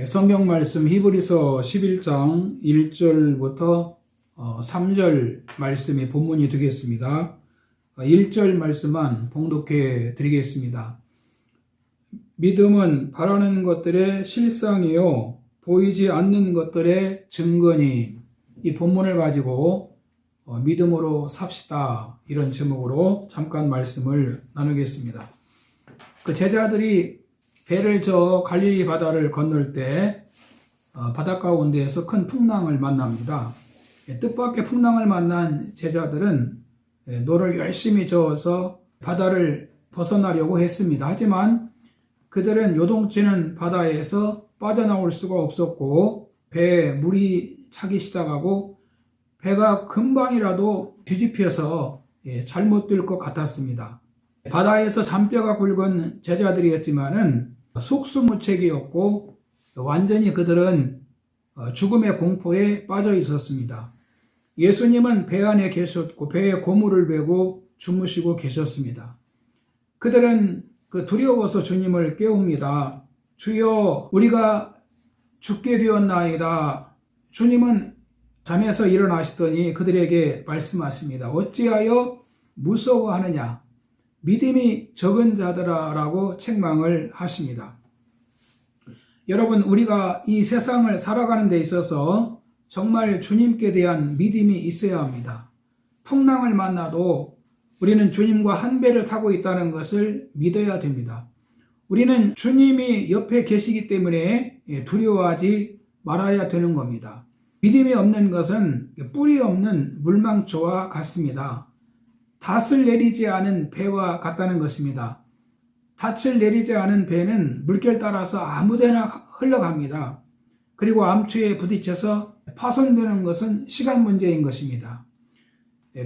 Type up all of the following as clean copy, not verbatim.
성경 말씀 히브리서 11장 1절부터 3절 말씀이 본문이 되겠습니다. 1절 말씀만 봉독해 드리겠습니다. 믿음은 바라는 것들의 실상이요 보이지 않는 것들의 증거니. 이 본문을 가지고 믿음으로 삽시다, 이런 제목으로 잠깐 말씀을 나누겠습니다. 그 제자들이 배를 저어 갈릴리 바다를 건널 때 바닷가 가운데에서 큰 풍랑을 만납니다. 뜻밖의 풍랑을 만난 제자들은 노를 열심히 저어서 바다를 벗어나려고 했습니다. 하지만 그들은 요동치는 바다에서 빠져나올 수가 없었고 배에 물이 차기 시작하고 배가 금방이라도 뒤집혀서 잘못 들 것 같았습니다. 바다에서 잔뼈가 굵은 제자들이었지만은 속수무책이었고 완전히 그들은 죽음의 공포에 빠져 있었습니다. 예수님은 배 안에 계셨고 배에 고무를 베고 주무시고 계셨습니다. 그들은 두려워서 주님을 깨웁니다. 주여, 우리가 죽게 되었나이다. 주님은 잠에서 일어나시더니 그들에게 말씀하십니다. 어찌하여 무서워하느냐? 믿음이 적은 자들아라고 책망을 하십니다. 여러분, 우리가 이 세상을 살아가는 데 있어서 정말 주님께 대한 믿음이 있어야 합니다. 풍랑을 만나도 우리는 주님과 한 배를 타고 있다는 것을 믿어야 됩니다. 우리는 주님이 옆에 계시기 때문에 두려워하지 말아야 되는 겁니다. 믿음이 없는 것은 뿌리 없는 물망초와 같습니다. 닷을 내리지 않은 배와 같다는 것입니다. 닷을 내리지 않은 배는 물결 따라서 아무데나 흘러갑니다. 그리고 암초에 부딪혀서 파손되는 것은 시간 문제인 것입니다.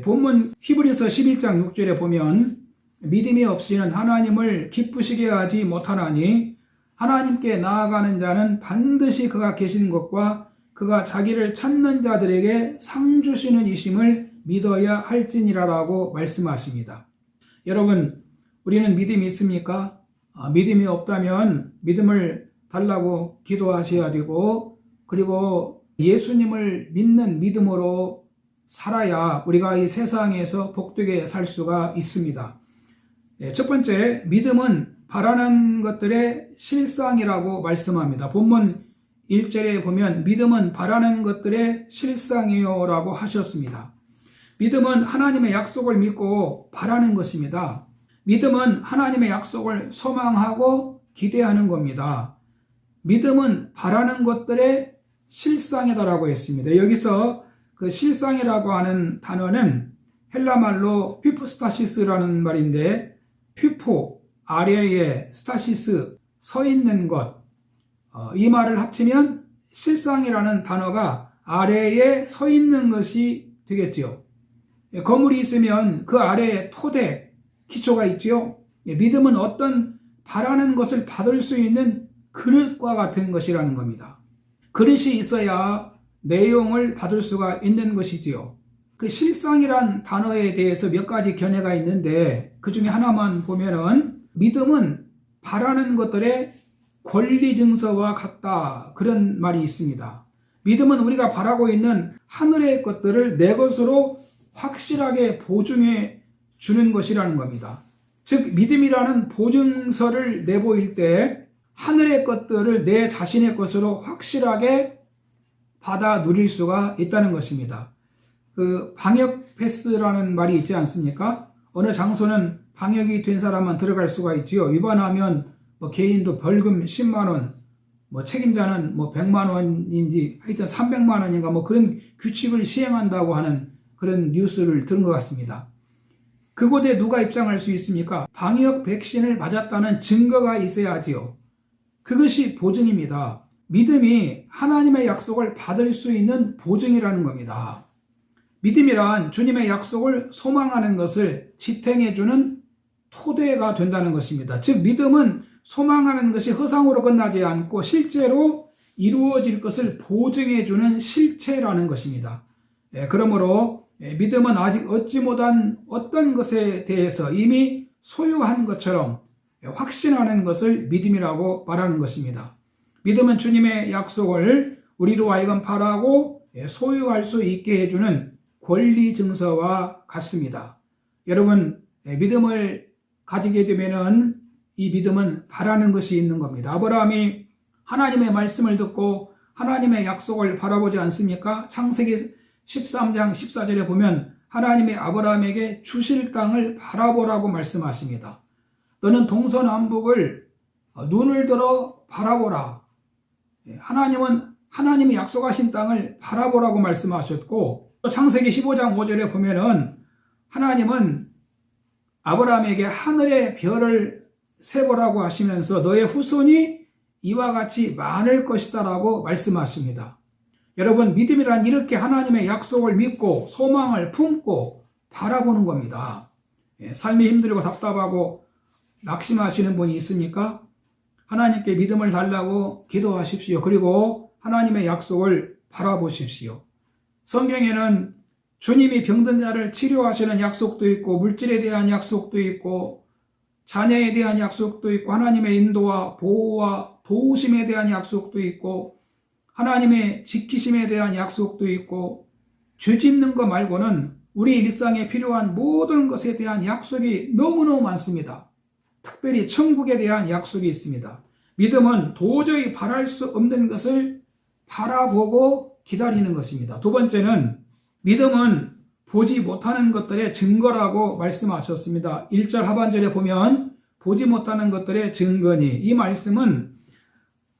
본문 히브리서 11장 6절에 보면 믿음이 없이는 하나님을 기쁘시게 하지 못하나니 하나님께 나아가는 자는 반드시 그가 계신 것과 그가 자기를 찾는 자들에게 상 주시는 이심을 믿어야 할지니라라고 말씀하십니다. 여러분, 우리는 믿음이 있습니까? 믿음이 없다면 믿음을 달라고 기도하셔야 되고, 그리고 예수님을 믿는 믿음으로 살아야 우리가 이 세상에서 복되게 살 수가 있습니다. 첫 번째, 믿음은 바라는 것들의 실상이라고 말씀합니다. 본문 1절에 보면 믿음은 바라는 것들의 실상이요 라고 하셨습니다. 믿음은 하나님의 약속을 믿고 바라는 것입니다. 믿음은 하나님의 약속을 소망하고 기대하는 겁니다. 믿음은 바라는 것들의 실상이다라고 했습니다. 여기서 그 실상이라고 하는 단어는 헬라말로 피프스타시스라는 말인데, 피포, 아래에 스타시스, 서 있는 것, 이 말을 합치면 실상이라는 단어가 아래에 서 있는 것이 되겠지요. 건물이 있으면 그 아래에 토대, 기초가 있지요. 믿음은 어떤 바라는 것을 받을 수 있는 그릇과 같은 것이라는 겁니다. 그릇이 있어야 내용을 받을 수가 있는 것이지요. 그 실상이란 단어에 대해서 몇 가지 견해가 있는데 그 중에 하나만 보면은 믿음은 바라는 것들의 권리 증서와 같다, 그런 말이 있습니다. 믿음은 우리가 바라고 있는 하늘의 것들을 내 것으로 확실하게 보증해 주는 것이라는 겁니다. 즉, 믿음이라는 보증서를 내보일 때 하늘의 것들을 내 자신의 것으로 확실하게 받아 누릴 수가 있다는 것입니다. 방역 패스라는 말이 있지 않습니까? 어느 장소는 방역이 된 사람만 들어갈 수가 있지요. 위반하면 개인도 벌금 10만 원, 책임자는 100만 원인지 하여튼 300만 원인가 그런 규칙을 시행한다고 하는 그런 뉴스를 들은 것 같습니다. 그곳에 누가 입장할 수 있습니까? 방역 백신을 맞았다는 증거가 있어야지요. 그것이 보증입니다. 믿음이 하나님의 약속을 받을 수 있는 보증이라는 겁니다. 믿음이란 주님의 약속을 소망하는 것을 지탱해주는 토대가 된다는 것입니다. 즉, 믿음은 소망하는 것이 허상으로 끝나지 않고 실제로 이루어질 것을 보증해주는 실체라는 것입니다. 그러므로 믿음은 아직 얻지 못한 어떤 것에 대해서 이미 소유한 것처럼 확신하는 것을 믿음이라고 말하는 것입니다. 믿음은 주님의 약속을 우리로 하여금 바라고 소유할 수 있게 해주는 권리 증서와 같습니다. 여러분, 믿음을 가지게 되면은 이 믿음은 바라는 것이 있는 겁니다. 아브라함이 하나님의 말씀을 듣고 하나님의 약속을 바라보지 않습니까? 창세기 13장 14절에 보면 하나님이 아브라함에게 주실 땅을 바라보라고 말씀하십니다. 너는 동서남북을 눈을 들어 바라보라. 하나님은 하나님이 약속하신 땅을 바라보라고 말씀하셨고, 창세기 15장 5절에 보면은 하나님은 아브라함에게 하늘의 별을 세보라고 하시면서 너의 후손이 이와 같이 많을 것이다 라고 말씀하십니다. 여러분, 믿음이란 이렇게 하나님의 약속을 믿고 소망을 품고 바라보는 겁니다. 삶이 힘들고 답답하고 낙심하시는 분이 있으니까 하나님께 믿음을 달라고 기도하십시오. 그리고 하나님의 약속을 바라보십시오. 성경에는 주님이 병든 자를 치료하시는 약속도 있고 물질에 대한 약속도 있고 자녀에 대한 약속도 있고 하나님의 인도와 보호와 도우심에 대한 약속도 있고 하나님의 지키심에 대한 약속도 있고 죄 짓는 것 말고는 우리 일상에 필요한 모든 것에 대한 약속이 너무너무 많습니다. 특별히 천국에 대한 약속이 있습니다. 믿음은 도저히 바랄 수 없는 것을 바라보고 기다리는 것입니다. 두 번째는 믿음은 보지 못하는 것들의 증거라고 말씀하셨습니다. 1절 하반절에 보면 보지 못하는 것들의 증거니, 이 말씀은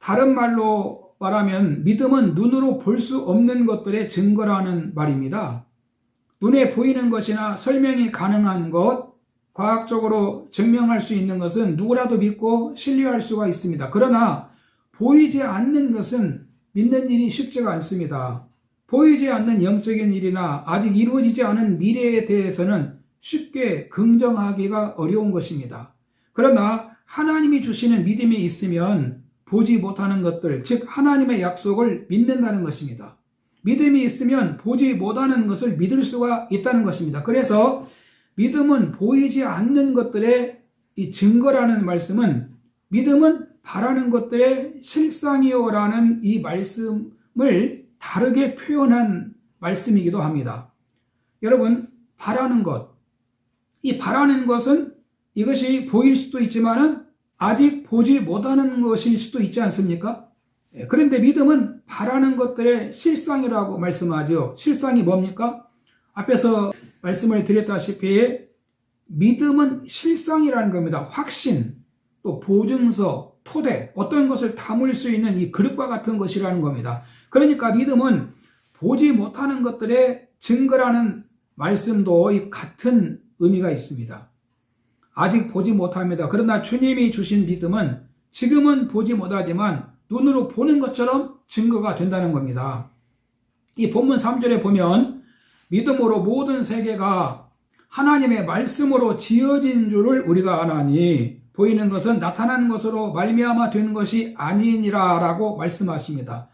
다른 말로 말하면 믿음은 눈으로 볼 수 없는 것들의 증거라는 말입니다. 눈에 보이는 것이나 설명이 가능한 것, 과학적으로 증명할 수 있는 것은 누구라도 믿고 신뢰할 수가 있습니다. 그러나 보이지 않는 것은 믿는 일이 쉽지가 않습니다. 보이지 않는 영적인 일이나 아직 이루어지지 않은 미래에 대해서는 쉽게 긍정하기가 어려운 것입니다. 그러나 하나님이 주시는 믿음이 있으면 보지 못하는 것들, 즉 하나님의 약속을 믿는다는 것입니다. 믿음이 있으면 보지 못하는 것을 믿을 수가 있다는 것입니다. 그래서 믿음은 보이지 않는 것들의 이 증거라는 말씀은 믿음은 바라는 것들의 실상이요라는 이 말씀을 다르게 표현한 말씀이기도 합니다. 여러분, 바라는 것, 이 바라는 것은 이것이 보일 수도 있지만은 아직 보지 못하는 것일 수도 있지 않습니까? 그런데 믿음은 바라는 것들의 실상이라고 말씀하죠. 실상이 뭡니까? 앞에서 말씀을 드렸다시피 믿음은 실상이라는 겁니다. 확신, 또 보증서, 토대, 어떤 것을 담을 수 있는 이 그릇과 같은 것이라는 겁니다. 그러니까 믿음은 보지 못하는 것들의 증거라는 말씀도 이 같은 의미가 있습니다. 아직 보지 못합니다. 그러나 주님이 주신 믿음은 지금은 보지 못하지만 눈으로 보는 것처럼 증거가 된다는 겁니다. 이 본문 3절에 보면 믿음으로 모든 세계가 하나님의 말씀으로 지어진 줄을 우리가 아나니 보이는 것은 나타난 것으로 말미암아 된 것이 아니니라 라고 말씀하십니다.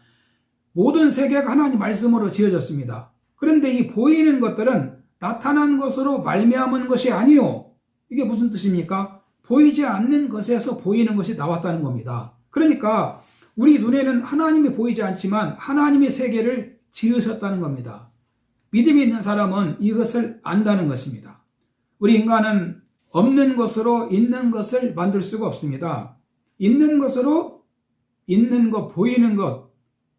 모든 세계가 하나님 말씀으로 지어졌습니다. 그런데 이 보이는 것들은 나타난 것으로 말미암은 것이 아니요. 이게 무슨 뜻입니까? 보이지 않는 것에서 보이는 것이 나왔다는 겁니다. 그러니까 우리 눈에는 하나님이 보이지 않지만 하나님의 세계를 지으셨다는 겁니다. 믿음이 있는 사람은 이것을 안다는 것입니다. 우리 인간은 없는 것으로 있는 것을 만들 수가 없습니다. 있는 것으로 있는 것, 보이는 것,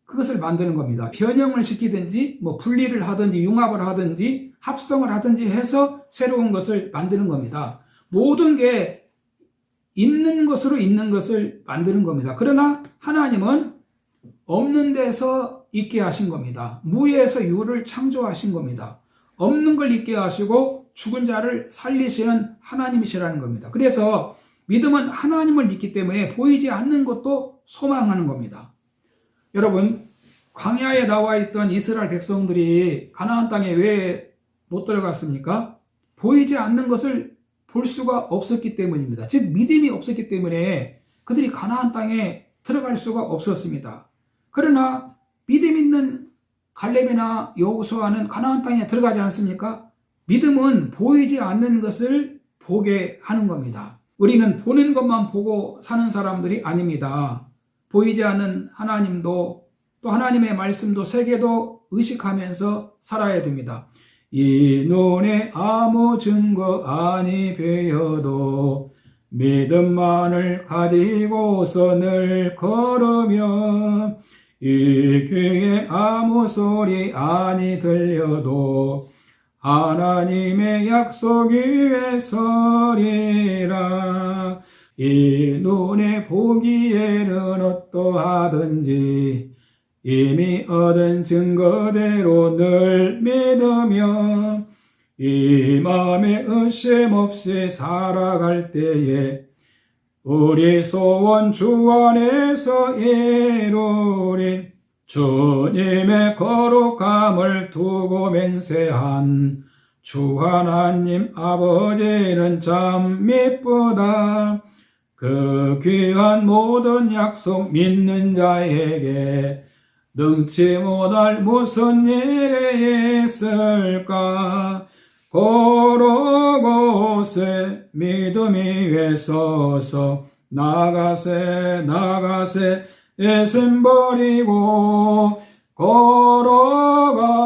그것을 만드는 겁니다. 변형을 시키든지 분리를 하든지 융합을 하든지 합성을 하든지 해서 새로운 것을 만드는 겁니다. 모든 게 있는 것으로 있는 것을 만드는 겁니다. 그러나 하나님은 없는 데서 있게 하신 겁니다. 무에서 유를 창조하신 겁니다. 없는 걸 있게 하시고 죽은 자를 살리시는 하나님이시라는 겁니다. 그래서 믿음은 하나님을 믿기 때문에 보이지 않는 것도 소망하는 겁니다. 여러분, 광야에 나와 있던 이스라엘 백성들이 가나안 땅에 왜 못 들어갔습니까? 보이지 않는 것을 볼 수가 없었기 때문입니다. 즉 믿음이 없었기 때문에 그들이 가나안 땅에 들어갈 수가 없었습니다. 그러나 믿음 있는 갈렙이나 여호수아는 가나안 땅에 들어가지 않습니까? 믿음은 보이지 않는 것을 보게 하는 겁니다. 우리는 보는 것만 보고 사는 사람들이 아닙니다. 보이지 않는 하나님도 또 하나님의 말씀도 세계도 의식하면서 살아야 됩니다. 이 눈에 아무 증거 아니 배어도 믿음만을 가지고서 늘 걸으며 이 귀에 아무 소리 아니 들려도 하나님의 약속 위에 서리라. 이 눈에 보기에는 어떠하든지 이미 얻은 증거대로 늘 믿으며 이 마음에 의심 없이 살아갈 때에 우리 소원 주 안에서 이루리. 주님의 거룩함을 두고 맹세한 주 하나님 아버지는 참 미쁘다. 그 귀한 모든 약속 믿는 자에게 능치 못할 무슨 일이 있을까. 고로곳에 믿음 위에 서서 나가세 애심 버리고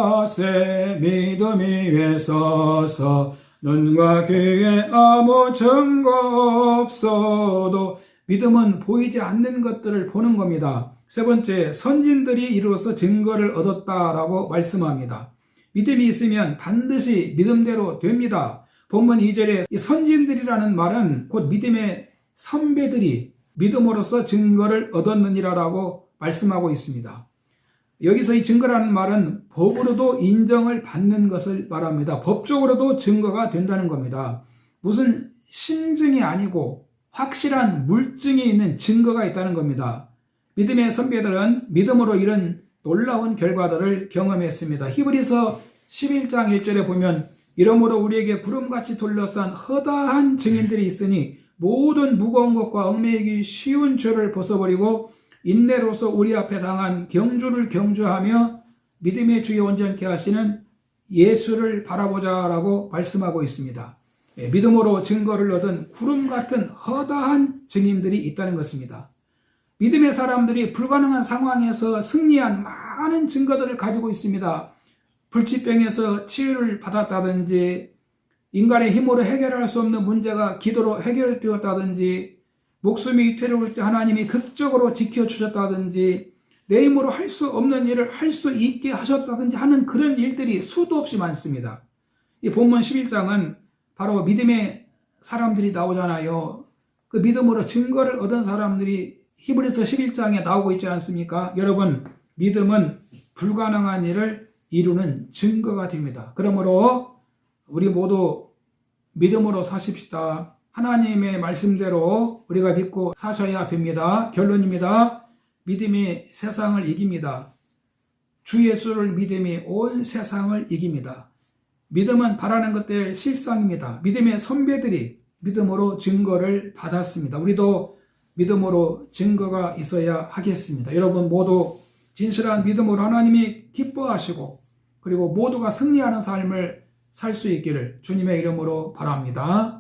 걸어가세 믿음 위에 서서 눈과 귀에 아무 증거 없어도. 믿음은 보이지 않는 것들을 보는 겁니다. 세 번째, 선진들이 이루어서 증거를 얻었다라고 말씀합니다. 믿음이 있으면 반드시 믿음대로 됩니다. 본문 2절에 이 선진들이라는 말은 곧 믿음의 선배들이 믿음으로써 증거를 얻었느니라라고 말씀하고 있습니다. 여기서 이 증거라는 말은 법으로도 인정을 받는 것을 말합니다. 법적으로도 증거가 된다는 겁니다. 무슨 심증이 아니고 확실한 물증이 있는 증거가 있다는 겁니다. 믿음의 선배들은 믿음으로 이런 놀라운 결과들을 경험했습니다. 히브리서 11장 1절에 보면 이러므로 우리에게 구름같이 둘러싼 허다한 증인들이 있으니 모든 무거운 것과 얽매이기 쉬운 죄를 벗어버리고 인내로서 우리 앞에 당한 경주를 경주하며 믿음의 주에 온전케 하시는 예수를 바라보자라고 말씀하고 있습니다. 믿음으로 증거를 얻은 구름 같은 허다한 증인들이 있다는 것입니다. 믿음의 사람들이 불가능한 상황에서 승리한 많은 증거들을 가지고 있습니다. 불치병에서 치유를 받았다든지, 인간의 힘으로 해결할 수 없는 문제가 기도로 해결되었다든지, 목숨이 위태로울 때 하나님이 극적으로 지켜주셨다든지, 내 힘으로 할 수 없는 일을 할 수 있게 하셨다든지 하는 그런 일들이 수도 없이 많습니다. 이 본문 11장은 바로 믿음의 사람들이 나오잖아요. 그 믿음으로 증거를 얻은 사람들이 히브리서 11장에 나오고 있지 않습니까? 여러분, 믿음은 불가능한 일을 이루는 증거가 됩니다. 그러므로 우리 모두 믿음으로 사십시다. 하나님의 말씀대로 우리가 믿고 사셔야 됩니다. 결론입니다. 믿음이 세상을 이깁니다. 주 예수를 믿음이 온 세상을 이깁니다. 믿음은 바라는 것들의 실상입니다. 믿음의 선배들이 믿음으로 증거를 받았습니다. 우리도 믿음으로 증거가 있어야 하겠습니다. 여러분 모두 진실한 믿음으로 하나님이 기뻐하시고 그리고 모두가 승리하는 삶을 살 수 있기를 주님의 이름으로 바랍니다.